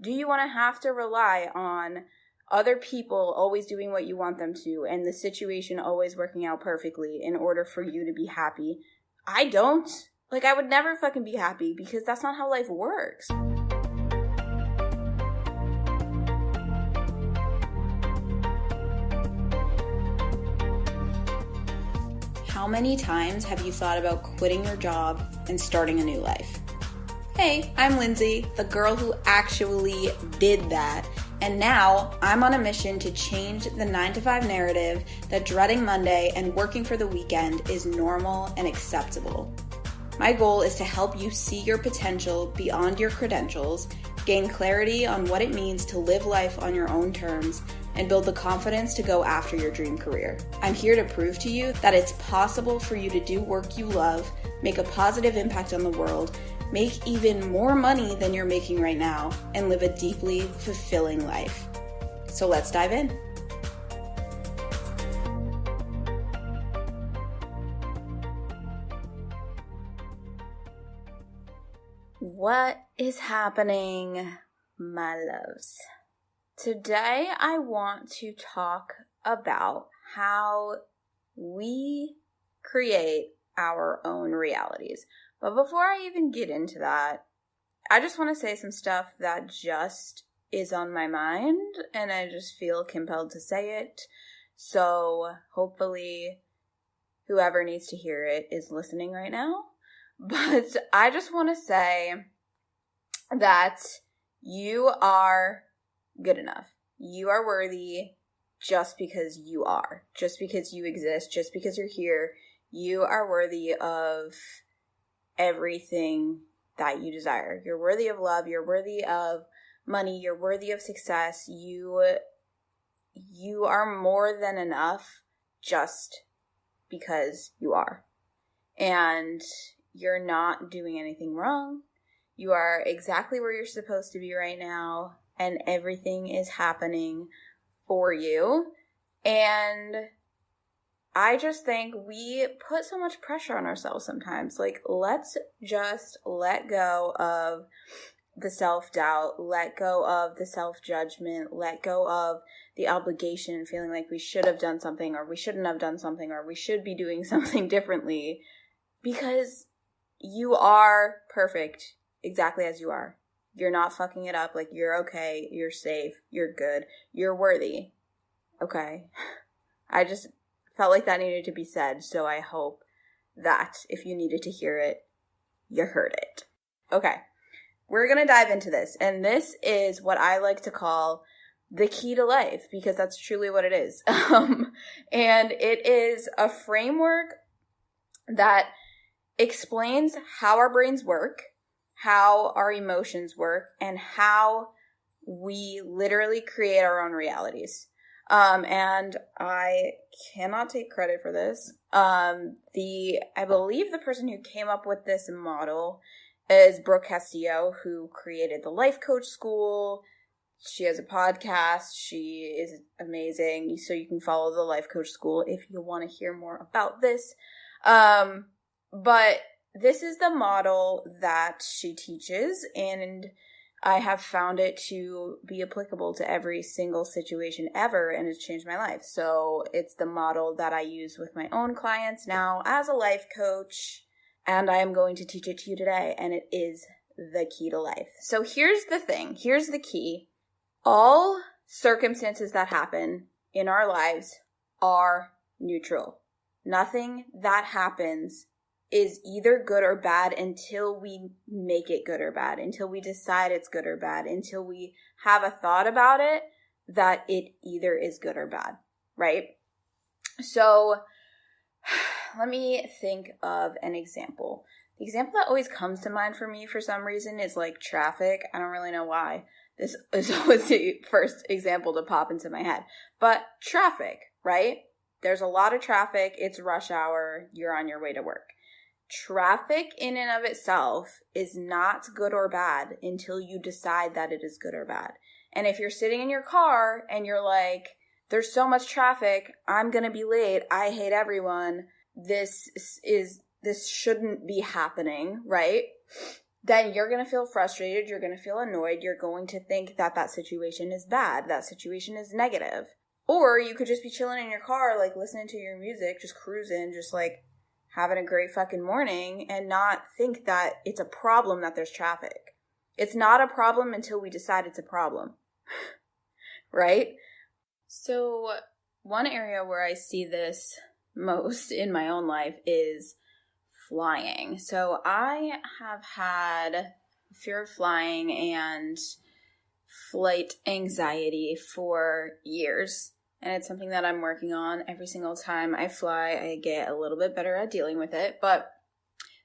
Do you want to have to rely on other people always doing what you want them to and the situation always working out perfectly in order for you to be happy? I don't. Like, I would never fucking be happy because that's not how life works. How many times have you thought about quitting your job and starting a new life? Hey, I'm Lindsay, the girl who actually did that. And now I'm on a mission to change the 9-to-5 narrative that dreading Monday and working for the weekend is normal and acceptable. My goal is to help you see your potential beyond your credentials, gain clarity on what it means to live life on your own terms, and build the confidence to go after your dream career. I'm here to prove to you that it's possible for you to do work you love, make a positive impact on the world, make even more money than you're making right now, and live a deeply fulfilling life. So let's dive in. What is happening, my loves? Today I want to talk about how we create our own realities. But before I even get into that, I just want to say some stuff that just is on my mind, and I just feel compelled to say it. So hopefully whoever needs to hear it is listening right now. But I just want to say that you are good enough. You are worthy just because you are, just because you exist, just because you're here. You are worthy of everything that you desire. You're worthy of love. You're worthy of money. You're worthy of success. You are more than enough just because you are. And you're not doing anything wrong. You are exactly where you're supposed to be right now, and everything is happening for you. And I just think we put so much pressure on ourselves sometimes. Like, let's just let go of the self-doubt, let go of the self-judgment, let go of the obligation, feeling like we should have done something or we shouldn't have done something or we should be doing something differently, because you are perfect exactly as you are. You're not fucking it up. Like, you're okay. You're safe. You're good. You're worthy. Okay. I just felt like that needed to be said, so I hope that if you needed to hear it, you heard it. Okay. We're going to dive into this, and this is what I like to call the key to life, because that's truly what it is. And it is a framework that explains how our brains work, how our emotions work, and how we literally create our own realities. And I cannot take credit for this. I believe the person who came up with this model is Brooke Castillo, who created the Life Coach School. She has a podcast. She is amazing. So you can follow the Life Coach School if you want to hear more about this. But this is the model that she teaches, and I have found it to be applicable to every single situation ever, and it's changed my life. So it's the model that I use with my own clients now as a life coach, and I am going to teach it to you today, and it is the key to life. So here's the thing. Here's the key. All circumstances that happen in our lives are neutral. Nothing that happens is either good or bad until we make it good or bad, until we decide it's good or bad, until we have a thought about it that it either is good or bad, right? So let me think of an example. The example that always comes to mind for me for some reason is like traffic. I don't really know why. This is always the first example to pop into my head. But traffic, right? There's a lot of traffic. It's rush hour. You're on your way to work. Traffic in and of itself is not good or bad until you decide that it is good or bad. And if you're sitting in your car and you're like, there's so much traffic, I'm going to be late, I hate everyone, this shouldn't be happening, right? then you're going to feel frustrated, you're going to feel annoyed, you're going to think that that situation is bad, that situation is negative. Or you could just be chilling in your car, like listening to your music, just cruising, just like having a great fucking morning and not think that it's a problem that there's traffic. It's not a problem until we decide it's a problem, right? So one area where I see this most in my own life is flying. So I have had fear of flying and flight anxiety for years. And it's something that I'm working on. Every single time I fly, I get a little bit better at dealing with it. But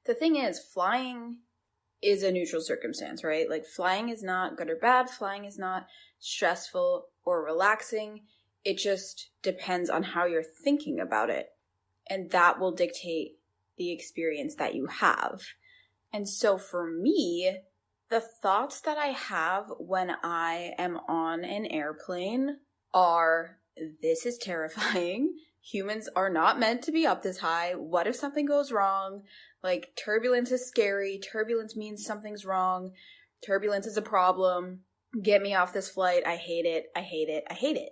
the thing is, flying is a neutral circumstance, right? Like, flying is not good or bad. Flying is not stressful or relaxing. It just depends on how you're thinking about it. And that will dictate the experience that you have. And so for me, the thoughts that I have when I am on an airplane are, this is terrifying. Humans are not meant to be up this high. What if something goes wrong? Like, turbulence is scary. Turbulence means something's wrong. Turbulence is a problem. Get me off this flight. I hate it. I hate it. I hate it.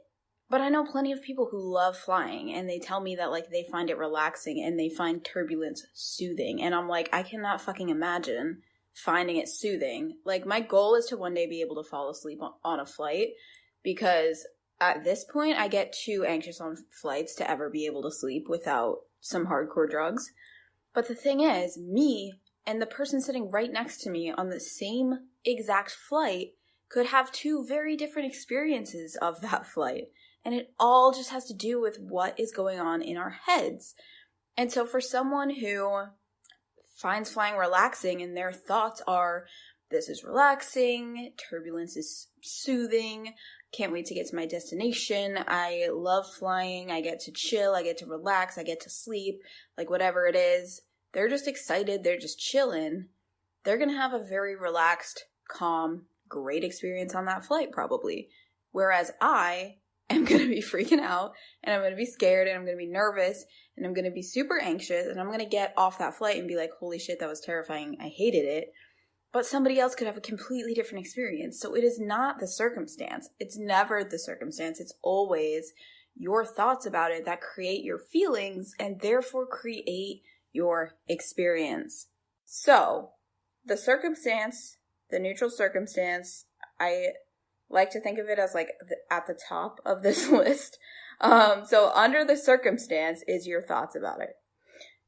But I know plenty of people who love flying, and they tell me that, like, they find it relaxing and they find turbulence soothing. And I'm like, I cannot fucking imagine finding it soothing. Like, my goal is to one day be able to fall asleep on a flight, because at this point, I get too anxious on flights to ever be able to sleep without some hardcore drugs. But the thing is, me and the person sitting right next to me on the same exact flight could have two very different experiences of that flight. And it all just has to do with what is going on in our heads. And so for someone who finds flying relaxing and their thoughts are, this is relaxing, turbulence is soothing, can't wait to get to my destination, I love flying, I get to chill, I get to relax, I get to sleep, like whatever it is, they're just excited, they're just chilling, they're going to have a very relaxed, calm, great experience on that flight probably. Whereas I am going to be freaking out, and I'm going to be scared, and I'm going to be nervous, and I'm going to be super anxious, and I'm going to get off that flight and be like, holy shit, that was terrifying, I hated it. But somebody else could have a completely different experience. So it is not the circumstance. It's never the circumstance. It's always your thoughts about it that create your feelings and therefore create your experience. So the circumstance, the neutral circumstance, I like to think of it as like at the top of this list. So under the circumstance is your thoughts about it.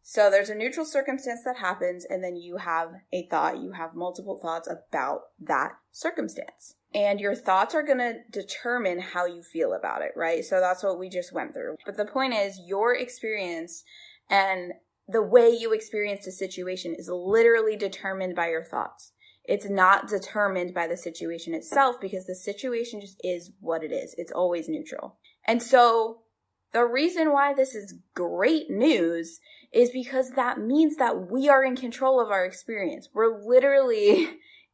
So there's a neutral circumstance that happens, and then you have a thought. You have multiple thoughts about that circumstance. And your thoughts are going to determine how you feel about it, right? So that's what we just went through. But the point is, your experience and the way you experience the situation is literally determined by your thoughts. It's not determined by the situation itself, because the situation just is what it is. It's always neutral. And so the reason why this is great news is because that means that we are in control of our experience. We're literally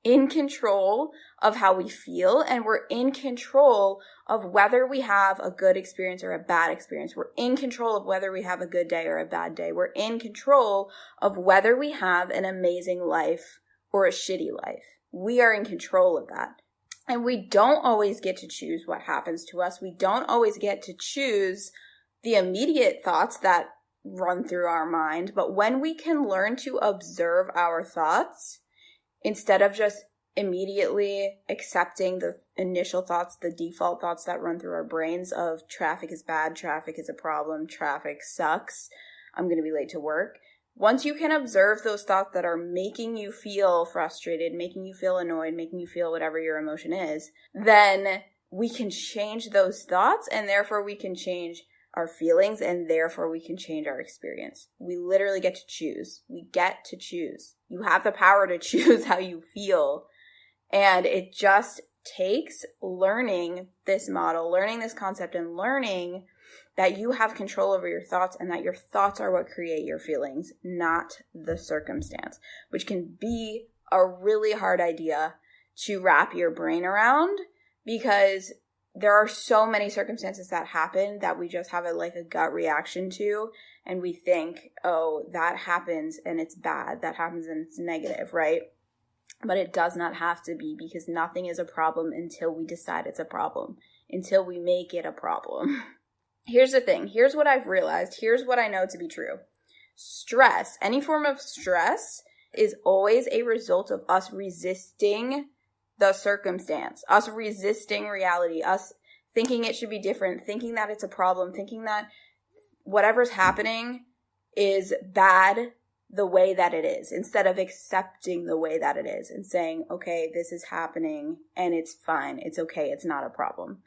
in control of how we feel, and we're in control of whether we have a good experience or a bad experience. We're in control of whether we have a good day or a bad day. We're in control of whether we have an amazing life or a shitty life. We are in control of that. And we don't always get to choose what happens to us. We don't always get to choose the immediate thoughts that run through our mind. But when we can learn to observe our thoughts, instead of just immediately accepting the initial thoughts, the default thoughts that run through our brains of traffic is bad, traffic is a problem, traffic sucks, I'm going to be late to work. Once you can observe those thoughts that are making you feel frustrated, making you feel annoyed, making you feel whatever your emotion is, then we can change those thoughts, and therefore we can change our feelings, and therefore we can change our experience. We literally get to choose. We get to choose. You have the power to choose how you feel. And it just takes learning this model, learning this concept, and learning that you have control over your thoughts, and that your thoughts are what create your feelings, not the circumstance, which can be a really hard idea to wrap your brain around, because there are so many circumstances that happen that we just have a gut reaction to, and we think, oh, that happens and it's bad, that happens and it's negative, right? but it does not have to be, because nothing is a problem until we decide it's a problem, until we make it a problem. Here's the thing. Here's what I've realized. Here's what I know to be true. Stress, any form of stress, is always a result of us resisting the circumstance, us resisting reality, us thinking it should be different, thinking that it's a problem, thinking that whatever's happening is bad the way that it is, instead of accepting the way that it is and saying, okay, this is happening and it's fine. It's okay. It's not a problem,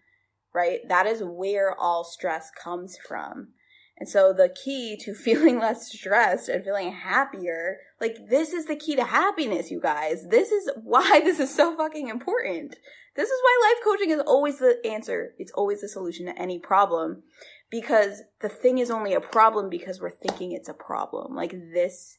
right? That is where all stress comes from. And so the key to feeling less stressed and feeling happier, like, this is the key to happiness, you guys. This is why this is so fucking important. This is why life coaching is always the answer. It's always the solution to any problem, because the thing is only a problem because we're thinking it's a problem. Like, this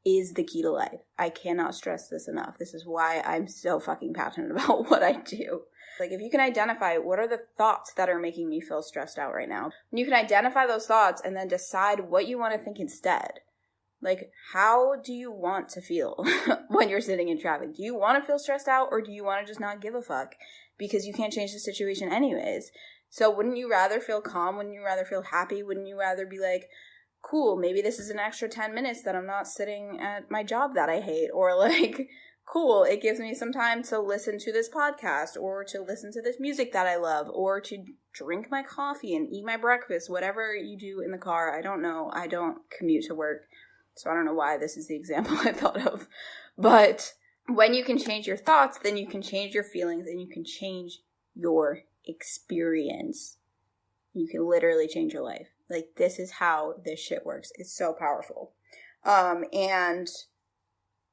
is the key to life. I cannot stress this enough. This is why I'm so fucking passionate about what I do. Like, if you can identify what are the thoughts that are making me feel stressed out right now, and you can identify those thoughts and then decide what you want to think instead. Like, how do you want to feel when you're sitting in traffic? Do you want to feel stressed out, or do you want to just not give a fuck because you can't change the situation anyways? So wouldn't you rather feel calm? Wouldn't you rather feel happy? Wouldn't you rather be like, cool, maybe this is an extra 10 minutes that I'm not sitting at my job that I hate, or like, cool, it gives me some time to listen to this podcast, or to listen to this music that I love, or to drink my coffee and eat my breakfast, whatever you do in the car. I don't know. I don't commute to work, so I don't know why this is the example I thought of. But when you can change your thoughts, then you can change your feelings, and you can change your experience. You can literally change your life. Like, this is how this shit works. It's so powerful. And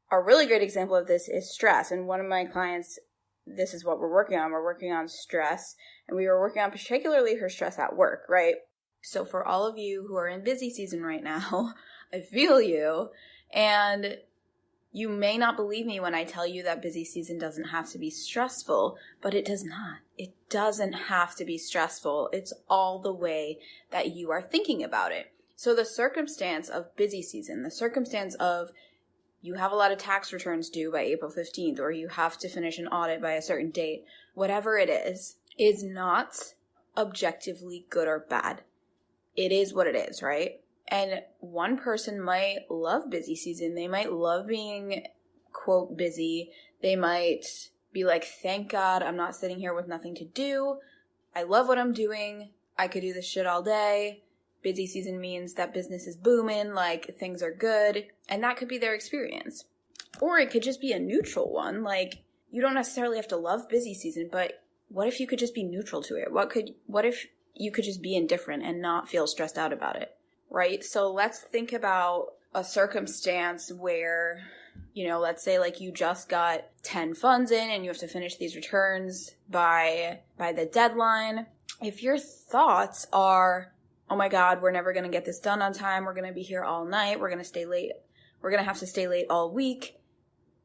a really great example of this is stress. And one of my clients, this is what we're working on. We're working on stress. And we were working on particularly her stress at work, right? So for all of you who are in busy season right now, I feel you. And you may not believe me when I tell you that busy season doesn't have to be stressful, but it does not. It doesn't have to be stressful. It's all the way that you are thinking about it. So the circumstance of busy season, the circumstance of you have a lot of tax returns due by April 15th, or you have to finish an audit by a certain date, whatever it is not objectively good or bad. It is what it is, right? And one person might love busy season. They might love being, quote, busy. They might be like, thank God I'm not sitting here with nothing to do. I love what I'm doing. I could do this shit all day. Busy season means that business is booming, like things are good. And that could be their experience. Or it could just be a neutral one. Like, you don't necessarily have to love busy season, but what if you could just be neutral to it? What if you could just be indifferent and not feel stressed out about it? Right? So let's think about a circumstance where, let's say like you just got 10 funds in and you have to finish these returns by the deadline. If your thoughts are, oh my God, we're never going to get this done on time. We're going to be here all night. We're going to stay late. We're going to have to stay late all week.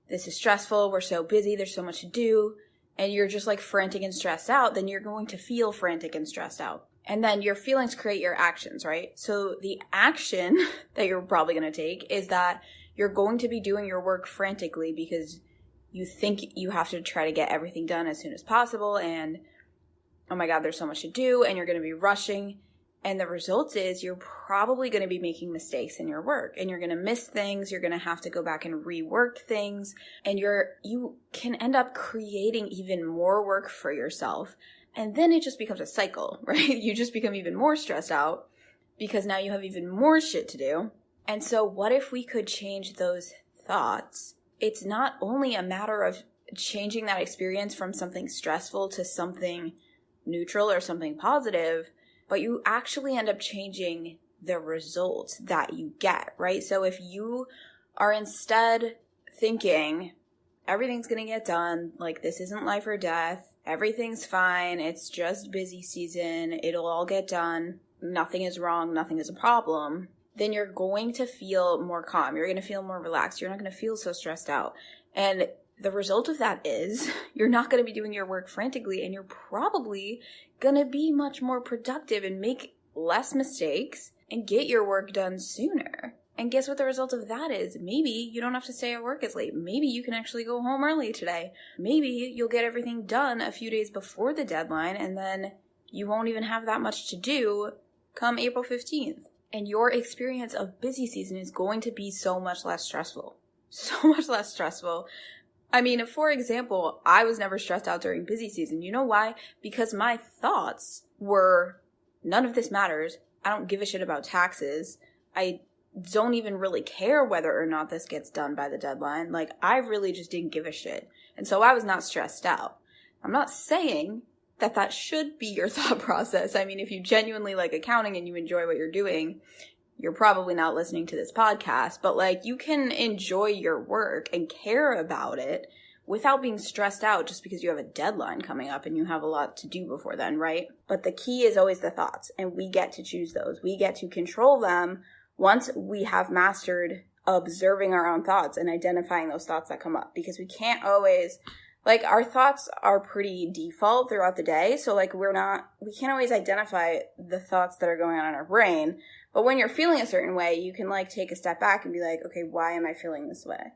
This is stressful. We're so busy. There's so much to do. And you're just like frantic and stressed out. Then you're going to feel frantic and stressed out. And then your feelings create your actions, right? So the action that you're probably going to take is that you're going to be doing your work frantically because you think you have to try to get everything done as soon as possible. And, oh my God, there's so much to do. And you're going to be rushing. And the result is you're probably going to be making mistakes in your work. And you're going to miss things. You're going to have to go back and rework things. And you can end up creating even more work for yourself. And then it just becomes a cycle, right? You just become even more stressed out because now you have even more shit to do. And so what if we could change those thoughts? It's not only a matter of changing that experience from something stressful to something neutral or something positive, but you actually end up changing the results that you get, right? So if you are instead thinking everything's going to get done, like this isn't life or death, everything's fine, it's just busy season, it'll all get done, nothing is wrong, nothing is a problem, then you're going to feel more calm. You're going to feel more relaxed. You're not going to feel so stressed out. And the result of that is you're not going to be doing your work frantically, and you're probably going to be much more productive and make less mistakes and get your work done sooner. And guess what the result of that is? Maybe you don't have to stay at work as late. Maybe you can actually go home early today. Maybe you'll get everything done a few days before the deadline, and then you won't even have that much to do come April 15th. And your experience of busy season is going to be so much less stressful. So much less stressful. I mean, for example, I was never stressed out during busy season. You know why? Because my thoughts were, none of this matters. I don't give a shit about taxes. I don't even really care whether or not this gets done by the deadline. Like, I really just didn't give a shit. And so I was not stressed out. I'm not saying that that should be your thought process. I mean, if you genuinely like accounting and you enjoy what you're doing, you're probably not listening to this podcast, but like you can enjoy your work and care about it without being stressed out just because you have a deadline coming up and you have a lot to do before then, right? But the key is always the thoughts, and we get to choose those. We get to control them once we have mastered observing our own thoughts and identifying those thoughts that come up, because we can't always, like, our thoughts are pretty default throughout the day. So like we can't always identify the thoughts that are going on in our brain. But when you're feeling a certain way, you can like take a step back and be like, okay, why am I feeling this way?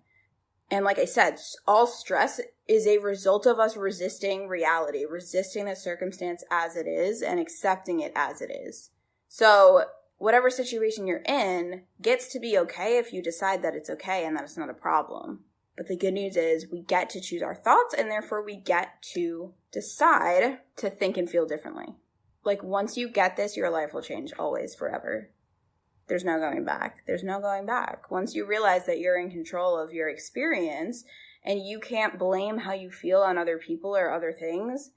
And like I said, all stress is a result of us resisting reality, resisting the circumstance as it is and accepting it as it is. So whatever situation you're in gets to be okay if you decide that it's okay and that it's not a problem. But the good news is we get to choose our thoughts, and therefore we get to decide to think and feel differently. Like once you get this, your life will change always, forever. There's no going back. There's no going back. Once you realize that you're in control of your experience and you can't blame how you feel on other people or other things,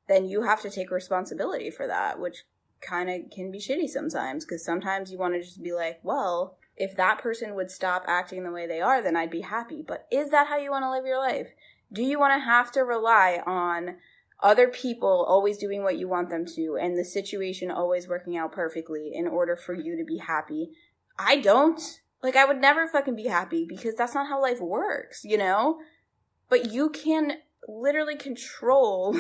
then you have to take responsibility for that, which kind of can be shitty sometimes, because sometimes you want to just be like, well, if that person would stop acting the way they are, then I'd be happy. But is that how you want to live your life? Do you want to have to rely on other people always doing what you want them to and the situation always working out perfectly in order for you to be happy? I don't. Like, I would never fucking be happy because that's not how life works, you know? But you can literally control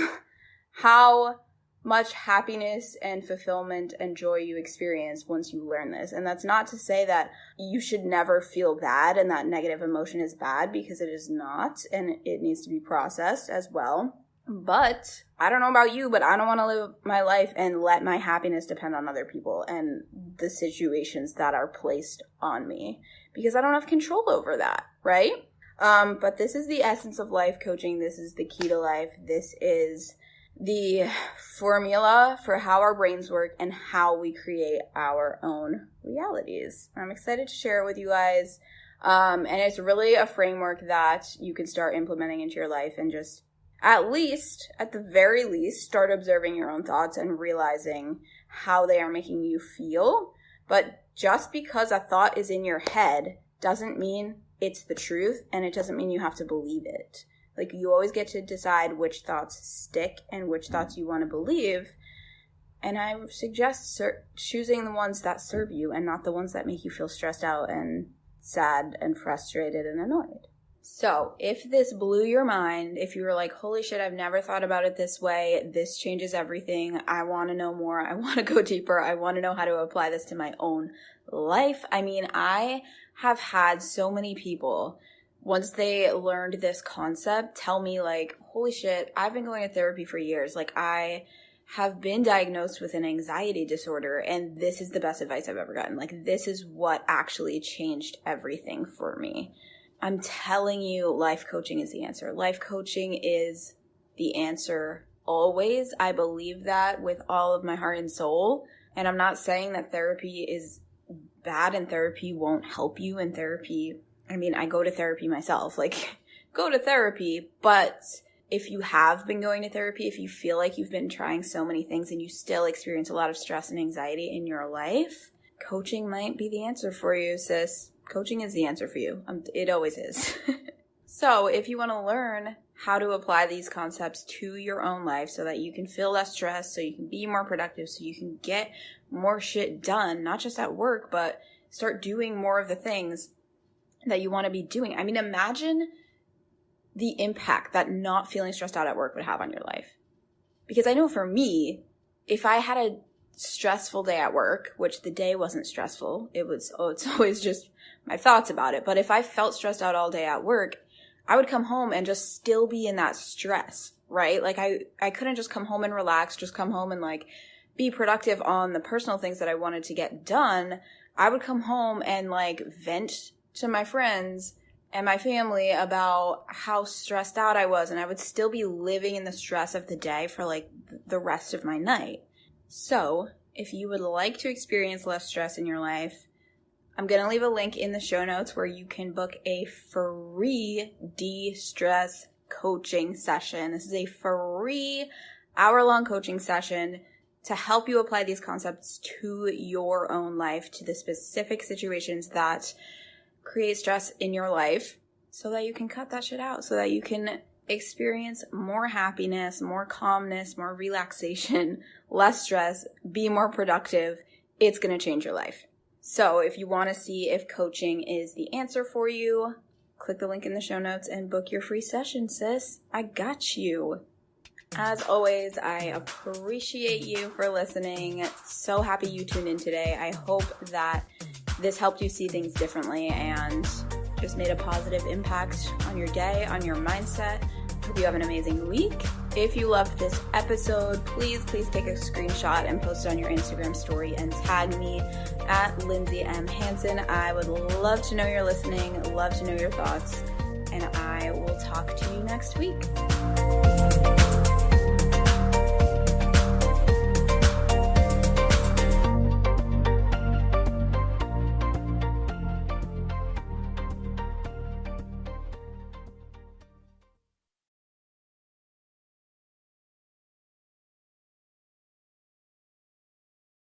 how much happiness and fulfillment and joy you experience once you learn this. And that's not to say that you should never feel bad and that negative emotion is bad, because it is not, and it needs to be processed as well. But I don't know about you, but I don't want to live my life and let my happiness depend on other people and the situations that are placed on me, because I don't have control over that, right? But this is the essence of life coaching. This is the key to life. This is the formula for how our brains work and how we create our own realities. I'm excited to share it with you guys. And it's really a framework that you can start implementing into your life and just at the very least, start observing your own thoughts and realizing how they are making you feel. But just because a thought is in your head doesn't mean it's the truth, and it doesn't mean you have to believe it. Like, you always get to decide which thoughts stick and which thoughts you want to believe. And I suggest choosing the ones that serve you and not the ones that make you feel stressed out and sad and frustrated and annoyed. So if this blew your mind, if you were like, holy shit, I've never thought about it this way, this changes everything, I want to know more, I want to go deeper, I want to know how to apply this to my own life. I mean, I have had so many people, once they learned this concept, tell me like, holy shit, I've been going to therapy for years. Like, I have been diagnosed with an anxiety disorder, and this is the best advice I've ever gotten. Like, this is what actually changed everything for me. I'm telling you, life coaching is the answer. Life coaching is the answer always. I believe that with all of my heart and soul. And I'm not saying that therapy is bad and therapy won't help you. And therapy, I mean, I go to therapy myself. Like, go to therapy. But if you have been going to therapy, if you feel like you've been trying so many things and you still experience a lot of stress and anxiety in your life, coaching might be the answer for you, sis. Coaching is the answer for you. It always is. So if you want to learn how to apply these concepts to your own life so that you can feel less stressed, so you can be more productive, so you can get more shit done, not just at work, but start doing more of the things that you want to be doing. I mean, imagine the impact that not feeling stressed out at work would have on your life. Because I know for me, if I had a stressful day at work, which the day wasn't stressful. It's always just my thoughts about it. But if I felt stressed out all day at work, I would come home and just still be in that stress, right? Like I couldn't just come home and relax, just come home and like be productive on the personal things that I wanted to get done. I would come home and like vent to my friends and my family about how stressed out I was. And I would still be living in the stress of the day for like the rest of my night. So if you would like to experience less stress in your life, I'm going to leave a link in the show notes where you can book a free de-stress coaching session. This is a free hour-long coaching session to help you apply these concepts to your own life, to the specific situations that create stress in your life, so that you can cut that shit out, so that you can experience more happiness, more calmness, more relaxation, less stress, be more productive. It's going to change your life. So if you want to see if coaching is the answer for you, click the link in the show notes and book your free session, sis. I got you. As always, I appreciate you for listening. So happy you tuned in today. I hope that this helped you see things differently and just made a positive impact on your day, on your mindset. Hope you have an amazing week. If you loved this episode, please take a screenshot and post it on your Instagram story and tag me at Lindsay M. Hansen. I would love to know you're listening, love to know your thoughts, and I will talk to you next week.